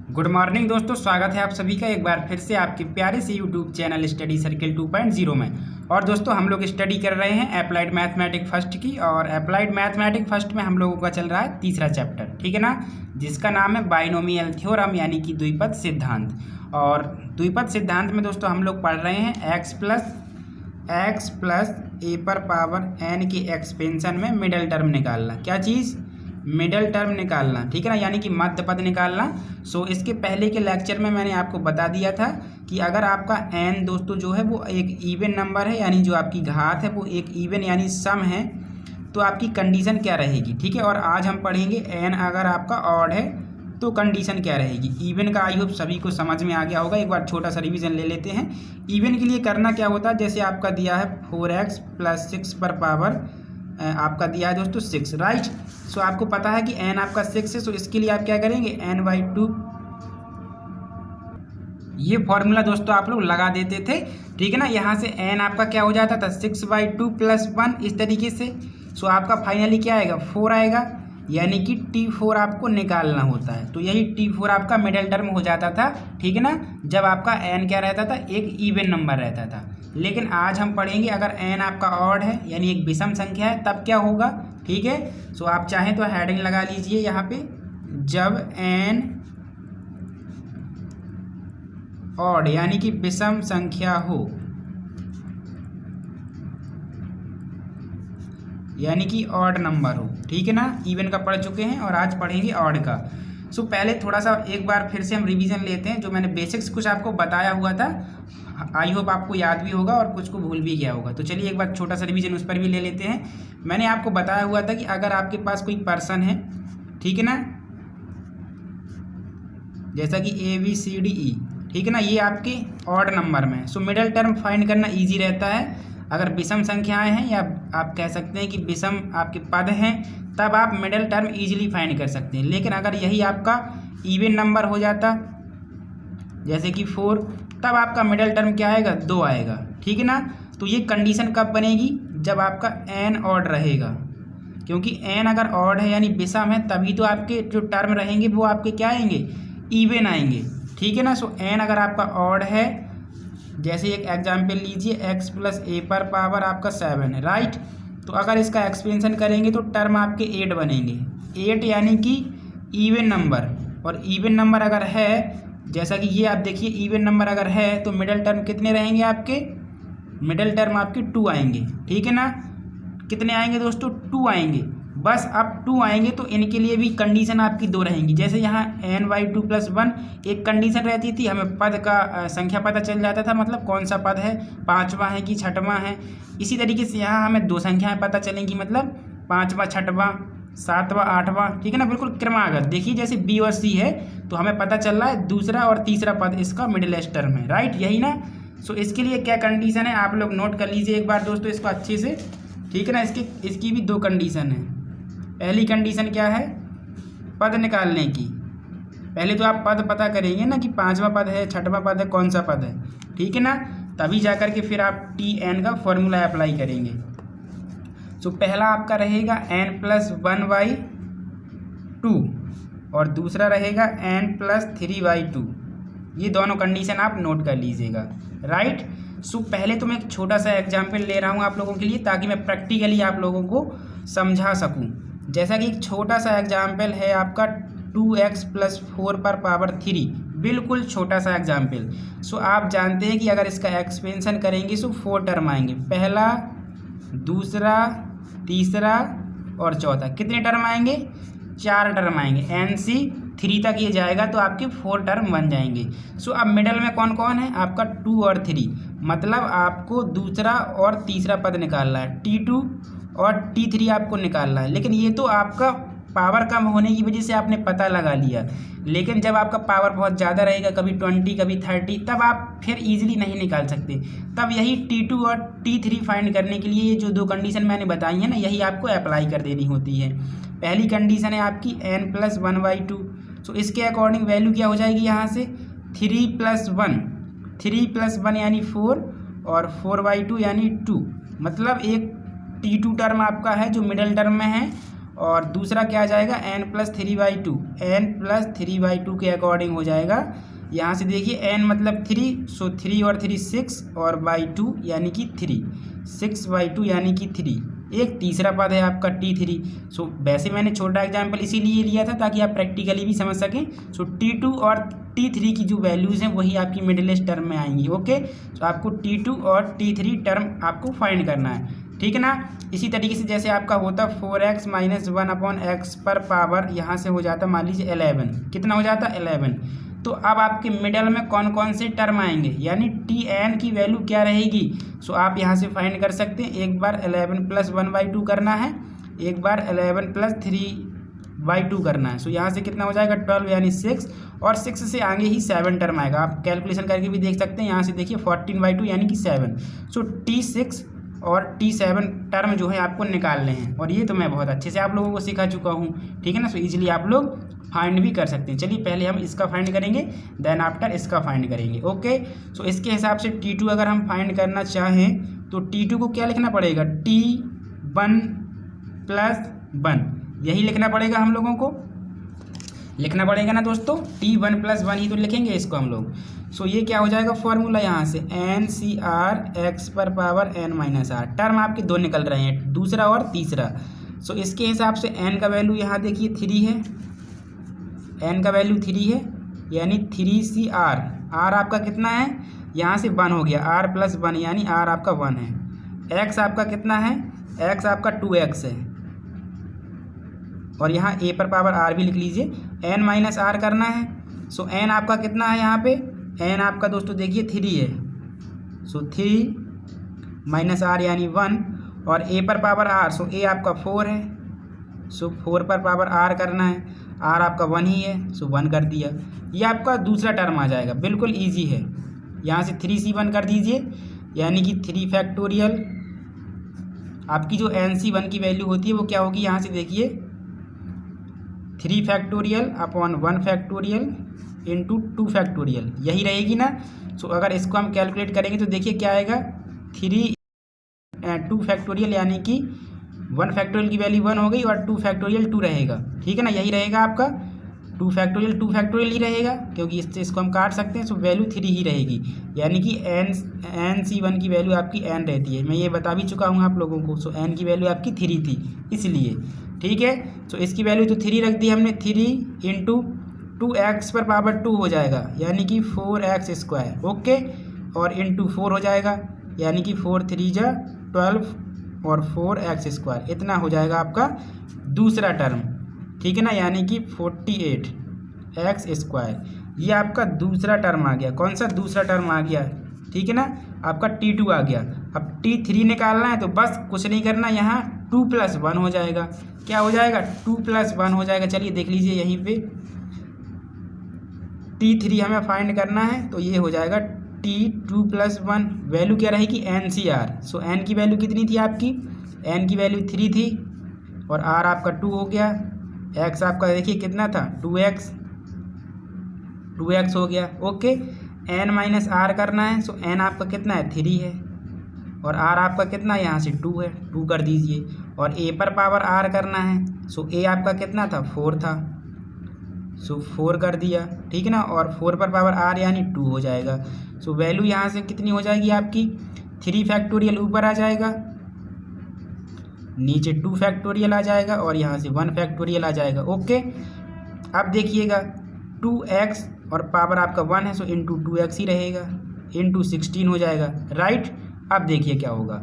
Good morning दोस्तों, स्वागत है आप सभी का एक बार फिर से आपके प्यारे से यूट्यूब चैनल स्टडी सर्किल 2.0 में। और दोस्तों हम लोग स्टडी कर रहे हैं अप्लाइड मैथमेटिक्स फर्स्ट की, और अप्लाइड मैथमेटिक्स फर्स्ट में हम लोगों का चल रहा है तीसरा चैप्टर, ठीक है ना, जिसका नाम है बाइनोमियल थ्योरम यानी कि द्विपद सिद्धांत। और द्विपद सिद्धांत में दोस्तों हम लोग पढ़ रहे हैं x प्लस ए पर पावर n के एक्सपेंशन में मिडल टर्म निकालना। क्या चीज़? मिडल टर्म निकालना, ठीक है ना, यानी कि मध्य पद निकालना। सो इसके पहले के लेक्चर में मैंने आपको बता दिया था कि अगर आपका n दोस्तों जो है वो एक इवन नंबर है, यानी जो आपकी घात है वो एक इवन यानी सम है, तो आपकी कंडीशन क्या रहेगी, ठीक है। और आज हम पढ़ेंगे n अगर आपका ऑड है तो कंडीशन क्या रहेगी। इवन का आई होप सभी को समझ में आ गया होगा। एक बार छोटा सा रिवीजन ले लेते हैं। इवन के लिए करना क्या होता है, जैसे आपका दिया है 4x + 6 पर पावर आपका दिया है दोस्तों 6, राइट। सो आपको पता है कि n आपका 6 है, सो इसके लिए आप क्या करेंगे, n/2 ये फॉर्मूला दोस्तों आप लोग लगा देते थे, ठीक है ना। यहाँ से n आपका क्या हो जाता था 6/2 + 1 इस तरीके से। सो आपका फाइनली क्या आएगा 4 आएगा, यानी कि T4 आपको निकालना होता है। तो यही T4 आपका मिडल टर्म हो जाता था, ठीक है ना, जब आपका n क्या रहता था, एक इवन नंबर रहता था। लेकिन आज हम पढ़ेंगे अगर n आपका ऑड है यानी एक विषम संख्या है तब क्या होगा, ठीक है। सो आप चाहें तो हेडिंग लगा लीजिए यहाँ पे, जब n ऑड यानी कि विषम संख्या हो, यानी कि ऑड नंबर हो, ठीक है ना। इवन का पढ़ चुके हैं और आज पढ़ेंगे ऑड का। सो पहले थोड़ा सा एक बार फिर से हम रिवीजन लेते हैं। जो मैंने बेसिक्स कुछ आपको बताया हुआ था, आई होप आपको याद भी होगा और कुछ को भूल भी गया होगा। तो चलिए एक बार छोटा सा रिवीजन उस पर भी ले लेते हैं। मैंने आपको बताया हुआ था कि अगर आपके पास कोई पर्सन है, ठीक है ना, जैसा कि ABCDE, ठीक है ना, ये आपके ऑड नंबर में। सो मिडल टर्म फाइंड करना ईजी रहता है। अगर विषम संख्याएं हैं या आप कह सकते हैं कि विषम आपके पद हैं, तब आप मिडल टर्म इजीली फाइंड कर सकते हैं। लेकिन अगर यही आपका इवन नंबर हो जाता, जैसे कि 4, तब आपका मिडल टर्म क्या आएगा, 2 आएगा, ठीक है ना। तो ये कंडीशन कब बनेगी, जब आपका n ऑड रहेगा, क्योंकि n अगर ऑड है यानी विषम है, तभी तो आपके जो टर्म रहेंगे वो आपके क्या आएंगे, इवन आएंगे, ठीक है ना। सो n अगर आपका ऑड है, जैसे एक एग्जाम्पल लीजिए x + a पर पावर आपका 7 है, राइट। तो अगर इसका एक्सपेंशन करेंगे तो टर्म आपके 8 बनेंगे, 8 यानी कि इवन नंबर। और इवन नंबर अगर है, जैसा कि ये आप देखिए, इवन नंबर अगर है तो मिडल टर्म कितने रहेंगे आपके, मिडल टर्म आपके 2 आएंगे, ठीक है ना। कितने आएंगे दोस्तों, 2 आएंगे। बस अब 2 आएंगे तो इनके लिए भी कंडीशन आपकी 2 रहेंगी। जैसे यहाँ n/2 + 1 एक कंडीशन रहती थी, हमें पद का संख्या पता चल जाता था, मतलब कौन सा पद है, 5वां है कि 6वां है। इसी तरीके से यहाँ हमें 2 संख्याएं पता चलेंगी, मतलब 5वां, 6वां, 7वां, 8वां, ठीक है ना, बिल्कुल क्रमागत। देखिए जैसे B और C है तो हमें पता चल रहा है दूसरा और तीसरा पद इसका मिडिलेस्ट टर्म है, राइट, यही ना। सो इसके लिए क्या कंडीशन है आप लोग नोट कर लीजिए एक बार दोस्तों इसको अच्छे से, ठीक है ना। इसकी भी 2 कंडीशन है। पहली कंडीशन क्या है, पद निकालने की। पहले तो आप पद पता करेंगे ना कि 5वां पद है, 6वां पद है, कौन सा पद है, ठीक है ना, तभी जाकर के फिर आप Tn का फॉर्मूला अप्लाई करेंगे। सो पहला आपका रहेगा n + 1/2 और दूसरा रहेगा n + 3/2। ये दोनों कंडीशन आप नोट कर लीजिएगा, राइट। सो पहले तो मैं एक छोटा सा एग्जाम्पल ले रहा हूँ आप लोगों के लिए, ताकि मैं प्रैक्टिकली आप लोगों को समझा सकूँ। जैसा कि एक छोटा सा एग्जाम्पल है आपका 2x + 4 पर पावर 3, बिल्कुल छोटा सा एग्जाम्पल। सो आप जानते हैं कि अगर इसका एक्सपेंशन करेंगे सो 4 टर्म आएंगे, पहला, दूसरा, तीसरा और चौथा। कितने टर्म आएंगे, 4 टर्म आएंगे। NC 3 तक ये जाएगा तो आपके 4 टर्म बन जाएंगे। सो अब मिडल में कौन कौन है, आपका 2 और 3, मतलब आपको दूसरा और तीसरा पद निकालना है, T2 और T3 आपको निकालना है। लेकिन ये तो आपका पावर कम होने की वजह से आपने पता लगा लिया, लेकिन जब आपका पावर बहुत ज़्यादा रहेगा, कभी 20 कभी 30, तब आप फिर इजीली नहीं निकाल सकते। तब यही T2 और T3 फाइंड करने के लिए ये जो 2 कंडीशन मैंने बताई है ना, यही आपको अप्लाई कर देनी होती है। पहली कंडीशन है आपकी n + 1/2। सो इसके अकॉर्डिंग वैल्यू क्या हो जाएगी, यहाँ से 3 + 1 यानी 4 और 4/2 यानी 2, मतलब एक T2 टर्म आपका है जो मिडल टर्म में है, और दूसरा क्या आ जाएगा n+3/2, n+3/2 के अकॉर्डिंग हो जाएगा। यहाँ से देखिए n मतलब 3, सो 3 और 3 6 और बाई 2 यानी कि 3, 6/2 यानी कि 3। एक तीसरा पद है आपका T3। सो वैसे मैंने छोटा एग्जाम्पल इसीलिए लिया था ताकि आप प्रैक्टिकली भी समझ सकें। सो T2 और T3 की जो वैल्यूज़ हैं वही आपकी मिडिलेस्ट टर्म में आएंगी। ओके, तो आपको T2 और T3 टर्म आपको फाइंड करना है, ठीक है ना। इसी तरीके से जैसे आपका होता 4x - 1/x पर पावर, यहाँ से हो जाता मान लीजिए 11, कितना हो जाता 11। तो अब आपके मिडल में कौन कौन से टर्म आएंगे, यानी Tn की वैल्यू क्या रहेगी। सो आप यहाँ से फाइंड कर सकते हैं। एक बार 11 + 1/2 करना है, एक बार 11 + 3/2 करना है। सो यहाँ से कितना हो जाएगा 12 यानी 6, और 6 से आगे ही 7 टर्म आएगा। आप कैलकुलेशन करके भी देख सकते हैं। यहाँ से देखिए 14/2 यानी कि 7। सो T6 और T7 टर्म जो है आपको निकालने हैं, और ये तो मैं बहुत अच्छे से आप लोगों को सिखा चुका हूँ, ठीक है ना। सो इजीली आप लोग फाइंड भी कर सकते हैं। चलिए पहले हम इसका फाइंड करेंगे, देन आफ्टर इसका फाइंड करेंगे। ओके, सो इसके हिसाब से T2 अगर हम फाइंड करना चाहें तो T2 को क्या लिखना पड़ेगा, T1 + 1, यही लिखना पड़ेगा हम लोगों को, लिखना पड़ेगा ना दोस्तों। T1 + 1 ही तो लिखेंगे इसको हम लोग। सो ये क्या हो जाएगा फॉर्मूला, यहाँ से NCR x पर पावर n-r। टर्म आपके दो निकल रहे हैं, दूसरा और तीसरा। सो इसके हिसाब से n का वैल्यू यहाँ देखिए 3 है, n का वैल्यू 3 है, यानी 3CR। r आपका कितना है, यहाँ से 1 हो गया, r + 1 यानी r आपका 1 है। x आपका कितना है, x आपका 2x है, और यहाँ a पर पावर r भी लिख लीजिए। n - r करना है। सो n आपका कितना है, यहाँ पे n आपका दोस्तों देखिए 3 है। सो 3 - r यानी 1, और a पर पावर r, सो a आपका 4 है। सो 4 पर पावर r करना है, r आपका 1 ही है, सो 1 कर दिया। ये आपका दूसरा टर्म आ जाएगा, बिल्कुल ईजी है। यहाँ से 3C1 कर दीजिए, यानी कि 3 फैक्टोरियल। आपकी जो NC1 की वैल्यू होती है वो क्या होगी, यहाँ से देखिए 3 factorial upon 1 factorial into 2 factorial, यही रहेगी ना। सो अगर इसको हम कैलकुलेट करेंगे तो देखिए क्या आएगा, 2 फैक्टोरियल यानी कि 1 फैक्टोरियल की वैल्यू 1 हो गई, और 2 फैक्टोरियल 2 रहेगा, ठीक है ना। यही रहेगा आपका 2 फैक्टोरियल ही रहेगा, क्योंकि इसको हम काट सकते हैं। सो वैल्यू 3 ही रहेगी, यानी कि NC1 की वैल्यू आपकी n रहती है। मैं ये बता भी चुका हूँ आप लोगों को। सो n की वैल्यू आपकी 3 थी इसलिए, ठीक है। सो इसकी वैल्यू तो 3 रख दी हमने, 3 इंटू 2x पर पावर 2 हो जाएगा, यानी कि 4x²। ओके, और इंटू 4 हो जाएगा, यानी कि 4 × 3 = 12 और 4x²। इतना हो जाएगा आपका दूसरा टर्म, ठीक है ना, यानी कि 48x²। ये आपका दूसरा टर्म आ गया। कौन सा दूसरा टर्म आ गया, ठीक है ना, आपका T2 आ गया। अब T3 निकालना है तो बस कुछ नहीं करना, यहाँ 2 + 1 हो जाएगा। क्या हो जाएगा, 2 + 1 हो जाएगा। चलिए देख लीजिए यहीं पे, T3 हमें फाइंड करना है, तो ये हो जाएगा T2 + 1। वैल्यू क्या रहेगी, NCR। सो n की वैल्यू कितनी थी आपकी, n की वैल्यू 3 थी, और r आपका 2 हो गया। x आपका देखिए कितना था, 2x हो गया। ओके, n - r करना है। सो n आपका कितना है, 3 है, और r आपका कितना है, यहाँ से 2 है, 2 कर दीजिए। और a पर पावर r करना है। सो a आपका कितना था, 4 था, सो 4 कर दिया, ठीक है ना, और 4 पर पावर r यानी 2 हो जाएगा। सो वैल्यू यहाँ से कितनी हो जाएगी आपकी, 3 फैक्टोरियल ऊपर आ जाएगा, नीचे 2 फैक्टोरियल आ जाएगा, और यहाँ से 1 फैक्टोरियल आ जाएगा। ओके, अब देखिएगा 2x और पावर आपका 1 है, सो इंटू 2x ही रहेगा, इंटू 16 हो जाएगा, राइट। अब देखिए क्या होगा,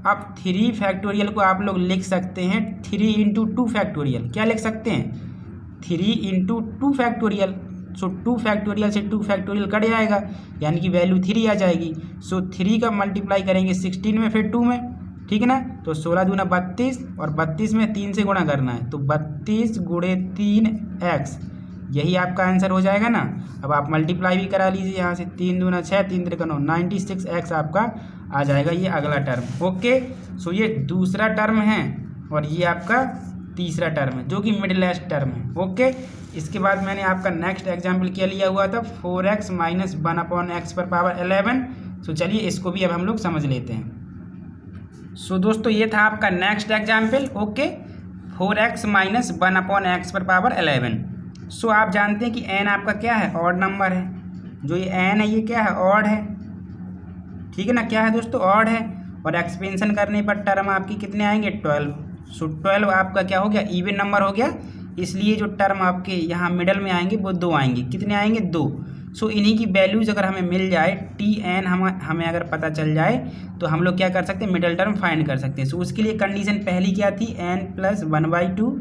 अब 3 फैक्टोरियल को आप लोग लिख सकते हैं 3 × 2 फैक्टोरियल। क्या लिख सकते हैं, 3 × 2 फैक्टोरियल। सो 2 फैक्टोरियल से 2 फैक्टोरियल कट जाएगा, यानी कि वैल्यू 3 आ जाएगी। सो 3 का मल्टीप्लाई करेंगे 16 में, फिर 2 में, ठीक है ना। तो 16 दूना 32, और 32 में 3 से गुणा करना है, तो 32 × 3x, यही आपका आंसर हो जाएगा ना। अब आप मल्टीप्लाई भी करा लीजिए यहाँ से, 3 दूना 6, 3 × 9, 96x आपका आ जाएगा, ये अगला टर्म। ओके, सो ये दूसरा टर्म है, और ये आपका तीसरा टर्म है, जो कि मिडिलेस्ट टर्म है। ओके, इसके बाद मैंने आपका नेक्स्ट एग्जाम्पल क्या लिया हुआ था, 4x - 1/x पर पावर 11। सो चलिए इसको भी अब हम लोग समझ लेते हैं। सो दोस्तों ये था आपका next example. Okay, 4x minus 1/x पर पावर 11। सो आप जानते हैं कि n आपका क्या है, ऑड नंबर है। जो ये n है ये क्या है, ऑड है, ठीक है ना, क्या है दोस्तों, ऑड है। और एक्सपेंशन करने पर टर्म आपकी कितने आएंगे, 12। सो 12 आपका क्या हो गया, इवन नंबर हो गया, इसलिए जो टर्म आपके यहाँ मिडल में आएंगे वो 2 आएंगे। कितने आएंगे, 2। सो इन्हीं की वैल्यूज़ अगर हमें मिल जाए, टी एन हमें अगर पता चल जाए तो हम लोग क्या कर सकते हैं, मिडल टर्म फाइंड कर सकते हैं। सो उसके लिए कंडीशन पहली क्या थी, n+1/2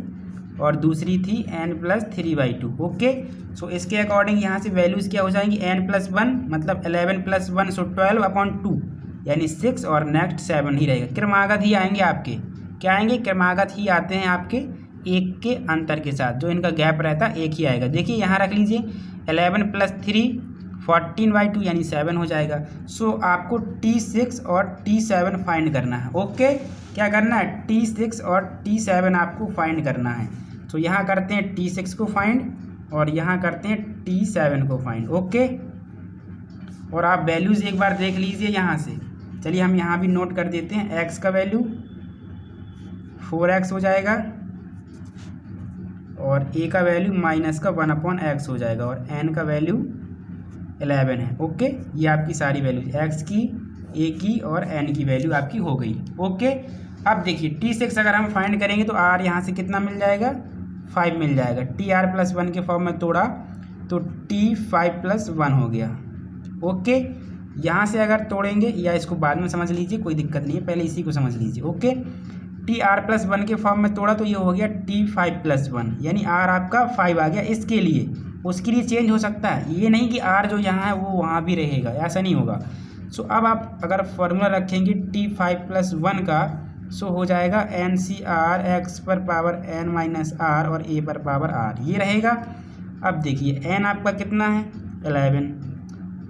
और दूसरी थी n+3/2। ओके, सो इसके अकॉर्डिंग यहाँ से वैल्यूज़ क्या हो जाएंगी, n+1 मतलब 11 + 1 सो 12/2 यानी 6 और नेक्स्ट 7 ही रहेगा। क्रमागत ही आएंगे आपके, क्या आएंगे, क्रमागत ही आते हैं आपके एक के अंतर के साथ, जो इनका गैप रहता है एक ही आएगा। देखिए यहाँ रख लीजिए 11 + 3 14/2 यानी 7 हो जाएगा। सो आपको T6 और T7 फाइंड करना है। ओके, क्या करना है, T6 और T7 आपको फाइंड करना है। तो यहाँ करते हैं T6 को फाइंड और यहाँ करते हैं T7 को फाइंड। ओके, और आप वैल्यूज़ एक बार देख लीजिए यहाँ से। चलिए हम यहाँ भी नोट कर देते हैं, x का वैल्यू 4x हो जाएगा और a का वैल्यू -1/x हो जाएगा और n का वैल्यू 11 है। ओके, ये आपकी सारी वैल्यू x की, a की और n की वैल्यू आपकी हो गई। ओके, अब देखिए T6 अगर हम फाइंड करेंगे तो r यहाँ से कितना मिल जाएगा, 5 मिल जाएगा। TR+1 के फॉर्म में तोड़ा तो T5+1 हो गया। ओके, यहाँ से अगर तोड़ेंगे, या इसको बाद में समझ लीजिए, कोई दिक्कत नहीं है, पहले इसी को समझ लीजिए। ओके, TR+1 के फॉर्म में तोड़ा तो ये हो गया T5+1 यानी R आपका 5 आ गया। इसके लिए उसके लिए चेंज हो सकता है, ये नहीं कि R जो यहाँ है वो वहाँ भी रहेगा, ऐसा नहीं होगा। सो अब आप अगर फॉर्मूला रखेंगे T5+1 का, सो हो जाएगा NCR x पर पावर n-r और a पर पावर r, ये रहेगा। अब देखिए n आपका कितना है,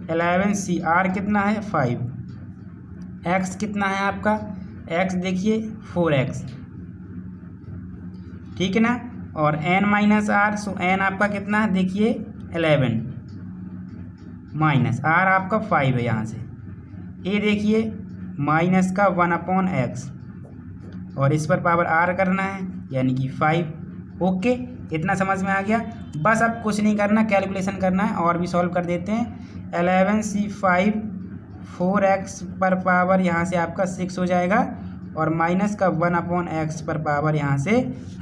11 CR कितना है, 5, x कितना है आपका, x देखिए 4x, ठीक है ना, और n-r, सो n आपका कितना है, देखिए 11 माइनस r आपका 5 है यहाँ से, a देखिए माइनस का 1/x और इस पर पावर r करना है यानी कि 5। ओके, इतना समझ में आ गया। बस अब कुछ नहीं करना, कैलकुलेशन करना है और भी सॉल्व कर देते हैं। 11C5 4x पर पावर यहाँ से आपका 6 हो जाएगा और माइनस का 1/x पर पावर यहाँ से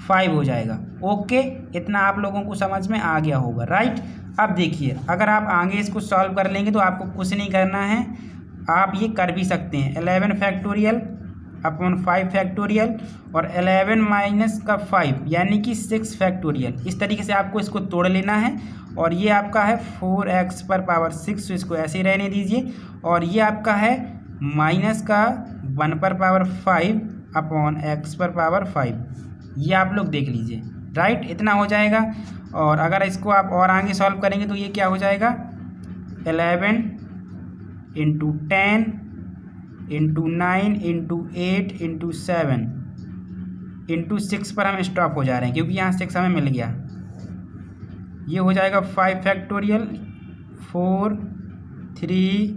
5 हो जाएगा। ओके, इतना आप लोगों को समझ में आ गया होगा, राइट। अब देखिए अगर आप आगे इसको सॉल्व कर लेंगे तो आपको कुछ नहीं करना है, आप ये कर भी सकते हैं। 11 फैक्टोरियल अपॉन 5 फैक्टोरियल और 11 माइनस का 5 यानी कि 6 फैक्टोरियल, इस तरीके से आपको इसको तोड़ लेना है। और ये आपका है 4x पर पावर 6, तो इसको ऐसे ही रहने दीजिए। और ये आपका है माइनस का 1 पर पावर 5 अपॉन x पर पावर 5, ये आप लोग देख लीजिए, राइट। इतना हो जाएगा। और अगर इसको आप और आगे सॉल्व करेंगे तो ये क्या हो जाएगा, 11 × 10 × 9 × 8 × 7 × 6 पर हम स्टॉप हो जा रहे हैं क्योंकि यहाँ 6 हमें मिल गया। ये हो जाएगा 5 फैक्टोरियल 4 3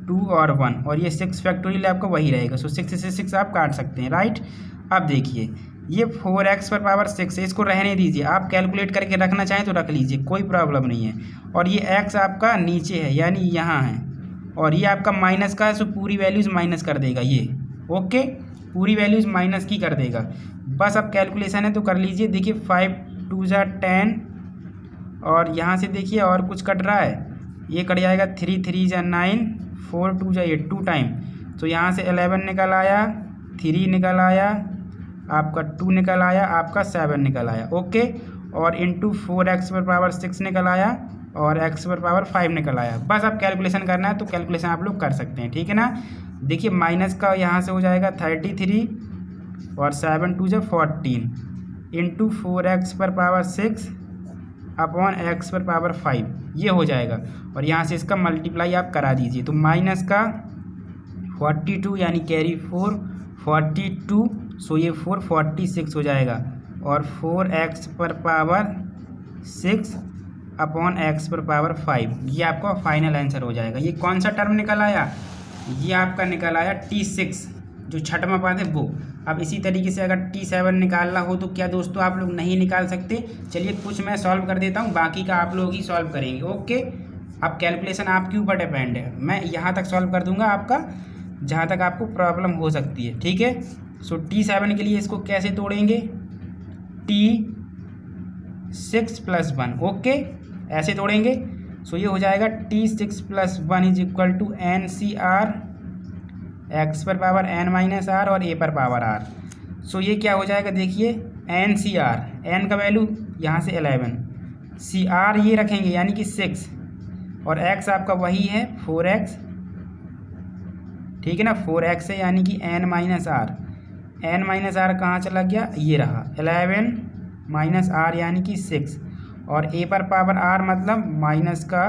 2 और 1 और ये 6 फैक्टोरियल आपका वही रहेगा। सो 6 से 6 आप काट सकते हैं, राइट। अब देखिए ये 4x पर पावर 6 है, इसको रहने दीजिए, आप कैलकुलेट करके रखना चाहें तो रख लीजिए, कोई प्रॉब्लम नहीं है। और ये x आपका नीचे है यानी यहाँ है और ये आपका माइनस का है, सो पूरी वैल्यूज़ माइनस कर देगा ये। ओके, पूरी वैल्यूज़ माइनस की कर देगा। बस अब कैलकुलेशन है तो कर लीजिए। देखिए 5 2 10 और यहाँ से देखिए और कुछ कट रहा है, ये कट जाएगा 3 3 9 4 2 8 2 टाइम। तो यहाँ से 11 निकल आया, 3 निकल आया, आपका 2 निकल आया, आपका 7 निकल आया। ओके, और इंटू 4x पर पावर 6 निकल आया और x पर पावर 5 निकल आया। बस अब कैलकुलेशन करना है तो कैलकुलेशन आप लोग कर सकते हैं, ठीक है ना। देखिए माइनस का यहाँ से हो जाएगा 33 और 7 2 14 इंटू 4x पर पावर 6 अपॉन x पर पावर 5, ये हो जाएगा। और यहाँ से इसका मल्टीप्लाई आप करा दीजिए तो माइनस का 42 यानी कैरी 4 42, सो ये 4 46 हो जाएगा और 4x पर पावर 6 अपॉन x पर पावर 5, ये आपका फाइनल आंसर हो जाएगा। ये कौन सा टर्म निकल आया, ये आपका निकल आया T6, जो छठवां पद है वो। अब इसी तरीके से अगर T7 निकालना हो तो क्या दोस्तों आप लोग नहीं निकाल सकते। चलिए कुछ मैं सॉल्व कर देता हूँ, बाकी का आप लोग ही सॉल्व करेंगे। ओके, अब कैलकुलेशन आपके ऊपर डिपेंड है, मैं यहाँ तक सॉल्व कर दूंगा आपका जहाँ तक आपको प्रॉब्लम हो सकती है। ठीक है, सो T7 के लिए इसको कैसे तोड़ेंगे, T6 + 1। ओके, ऐसे तोड़ेंगे। सो ये हो जाएगा T6 + 1 is equal to NCR x पर पावर n-r और a पर पावर r। सो ये क्या हो जाएगा, देखिए NCR, n का वैल्यू यहाँ से 11, CR ये रखेंगे यानी कि 6, और x आपका वही है 4x। ठीक है ना, 4x है यानी कि n-r, n-r कहाँ चला गया, ये रहा 11 - r यानी कि 6, और a पर पावर r मतलब माइनस का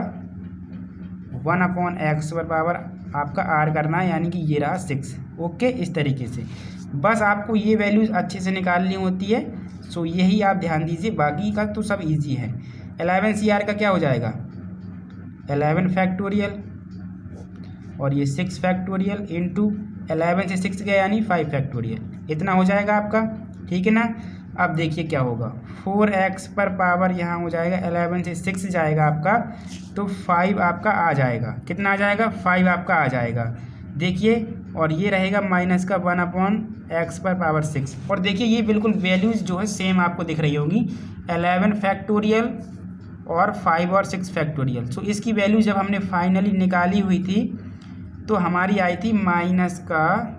1/x पर पावर आपका r करना है यानी कि ये रहा 6। ओके, इस तरीके से बस आपको ये वैल्यूज़ अच्छे से निकालनी होती है। सो यही आप ध्यान दीजिए, बाकी का तो सब इजी है। 11 CR का क्या हो जाएगा, 11 फैक्टोरियल, और ये 6 फैक्टोरियल इंटू 11 से 6 गया यानी 5 फैक्टोरियल, इतना हो जाएगा आपका। ठीक है ना, अब देखिए क्या होगा, 4x पर पावर यहाँ हो जाएगा 11 से 6 जाएगा आपका, तो 5 आपका आ जाएगा। कितना आ जाएगा, 5 आपका आ जाएगा। देखिए, और ये रहेगा माइनस का 1/x पर पावर 6। और देखिए ये बिल्कुल वैल्यूज़ जो है सेम आपको दिख रही होगी, 11 फैक्टोरियल और 5 और 6 फैक्टोरियल। सो इसकी वैल्यू जब हमने फाइनली निकाली हुई थी तो हमारी आई थी माइनस का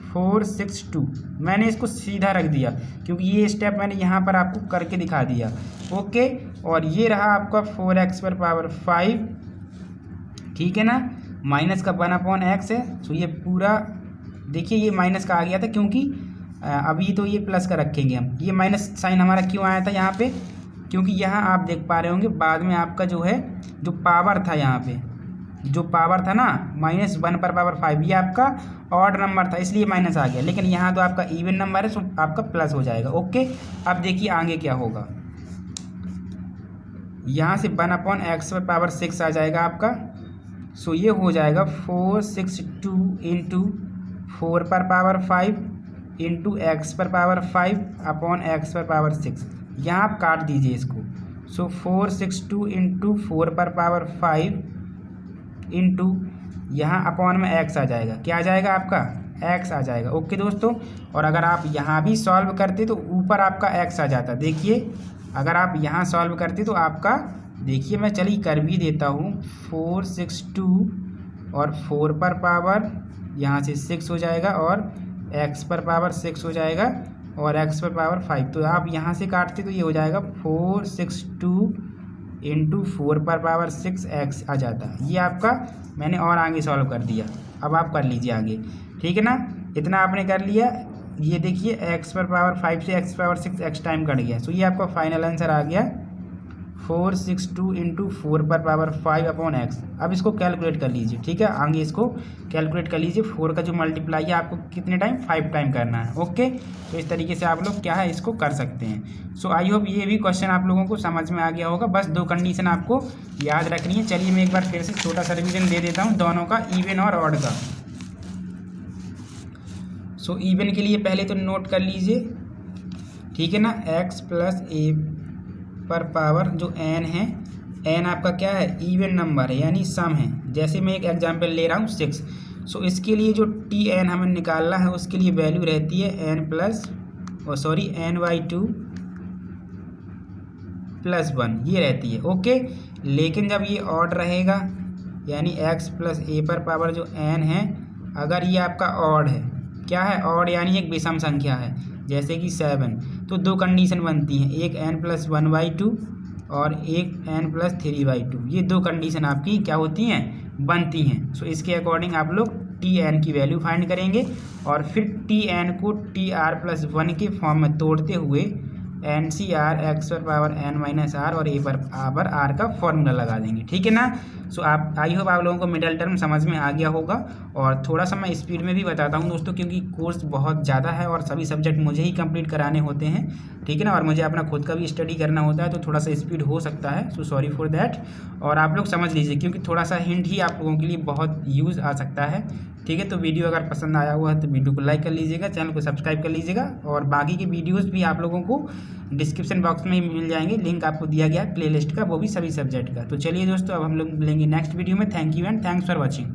462। मैंने इसको सीधा रख दिया क्योंकि ये स्टेप मैंने यहाँ पर आपको करके दिखा दिया। ओके, और ये रहा आपका 4x पर पावर 5। ठीक है ना, माइनस का 1/x है। सो ये पूरा देखिए ये माइनस का आ गया था क्योंकि अभी तो ये प्लस का रखेंगे हम। ये माइनस साइन हमारा क्यों आया था यहाँ पे, क्योंकि यहाँ आप देख पा रहे होंगे बाद में आपका जो है जो पावर था, यहाँ पे जो पावर था ना -1 पर पावर 5, ये आपका ऑड नंबर था इसलिए माइनस आ गया, लेकिन यहाँ तो आपका इवन नंबर है, सो आपका प्लस हो जाएगा। ओके, अब देखिए आगे क्या होगा, यहाँ से 1/x पर पावर 6 आ जाएगा आपका। सो ये हो जाएगा 462 इंटू 4 पर पावर 5 इंटू x पर पावर 5 अपॉन x पर पावर 6। यहाँ आप काट दीजिए इसको। सो 462 इंटू 4 पर पावर 5 इंटू यहाँ अपॉन में x आ जाएगा। क्या आ जाएगा आपका, x आ जाएगा। ओके दोस्तों, और अगर आप यहाँ भी सॉल्व करते तो ऊपर आपका x आ जाता। देखिए अगर आप यहाँ सॉल्व करते तो आपका, देखिए मैं चलिए कर भी देता हूँ, 462 और 4 पर पावर यहाँ से 6 हो जाएगा और x पर पावर 6 हो जाएगा और x पर पावर 5। तो आप यहाँ से काटते तो ये हो जाएगा 462 इंटू 4 पर पावर 6x आ जाता है। ये आपका मैंने और आगे सॉल्व कर दिया। अब आप कर लीजिए आगे। ठीक है ना, इतना आपने कर लिया। ये देखिए x पर पावर 5 से x power 6 x time cut गया। सो ये आपका फाइनल आंसर आ गया 462 इंटू 4 पर पावर 5 अपॉन x। अब इसको कैलकुलेट कर लीजिए। ठीक है, आगे इसको कैलकुलेट कर लीजिए। 4 का जो मल्टीप्लाई है आपको कितने टाइम, 5 टाइम करना है। ओके, तो इस तरीके से आप लोग क्या है इसको कर सकते हैं। सो आई होप ये भी क्वेश्चन आप लोगों को समझ में आ गया होगा। बस 2 कंडीशन आपको याद रखनी है। चलिए मैं एक बार फिर से छोटा सा रिवीजन दे देता हूँ दोनों का, इवन और ऑड का। सो इवन के लिए पहले तो नोट कर लीजिए, ठीक है ना, x प्लस a पर पावर जो n है, n आपका क्या है, इवन नंबर है यानी सम है। जैसे मैं एक एग्जांपल ले रहा हूँ 6। सो इसके लिए जो tn हमें निकालना है उसके लिए वैल्यू रहती है n/2 + 1 ये रहती है। ओके, लेकिन जब ये ऑड रहेगा यानी x प्लस a पर पावर जो n है, अगर ये आपका ऑड है, क्या है ऑड यानी एक विषम संख्या है जैसे कि 7, तो 2 कंडीशन बनती हैं, एक n+1/2 और एक n+3/2। ये 2 कंडीशन आपकी क्या होती हैं, बनती हैं। सो इसके अकॉर्डिंग आप लोग tn की वैल्यू फाइंड करेंगे और फिर tn को tr+1 के फॉर्म में तोड़ते हुए NCR x पर पावर n-r और a पर पावर r का फॉर्मूला लगा देंगे। ठीक है ना, सो आप आई होप आप लोगों को मिडिल टर्म समझ में आ गया होगा। और थोड़ा सा मैं स्पीड में भी बताता हूँ दोस्तों, क्योंकि कोर्स बहुत ज़्यादा है और सभी सब्जेक्ट मुझे ही कंप्लीट कराने होते हैं, ठीक है ना, और मुझे अपना खुद का भी स्टडी करना होता है, तो थोड़ा सा स्पीड हो सकता है, सो सॉरी फॉर दैट। और आप लोग समझ लीजिए, क्योंकि थोड़ा सा हिंट ही आप लोगों के लिए बहुत यूज़ आ सकता है, ठीक है। तो वीडियो अगर पसंद आया हुआ है तो वीडियो को लाइक कर लीजिएगा, चैनल को सब्सक्राइब कर लीजिएगा, और बाकी के वीडियोज़ भी आप लोगों को डिस्क्रिप्शन बॉक्स में ही मिल जाएंगे, लिंक आपको दिया गया है प्लेलिस्ट का, वो भी सभी सब्जेक्ट का। तो चलिए दोस्तों, अब हम लोग मिलेंगे नेक्स्ट वीडियो में। Thank you and thanks for watching.